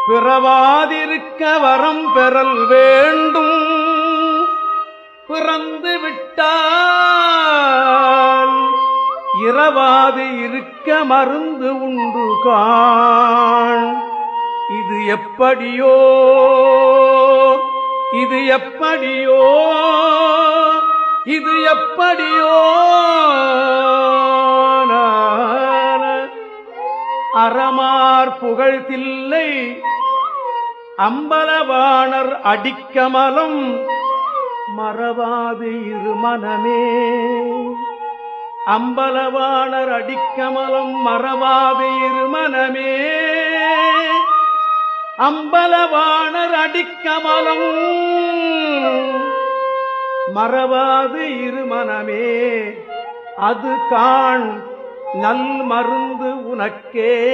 பிறவாதிருக்க வரம் பெறல் வேண்டும். பிறந்து விட்டால் இரவாது இருக்க மருந்து உண்டு காண். இது எப்படியோ இது எப்படியோ இது எப்படியோ அறமார் புகழ் தில்லை அம்பலவாணர் அடிக்கமலம் மறவாது இருமனமே. அம்பலவாணர் அடிக்கமலம் மறவாது இருமனமே. அம்பலவாணர் அடிக்கமலம் மறவாது இருமனமே. அது காண் நல் மருந்து உனக்கே.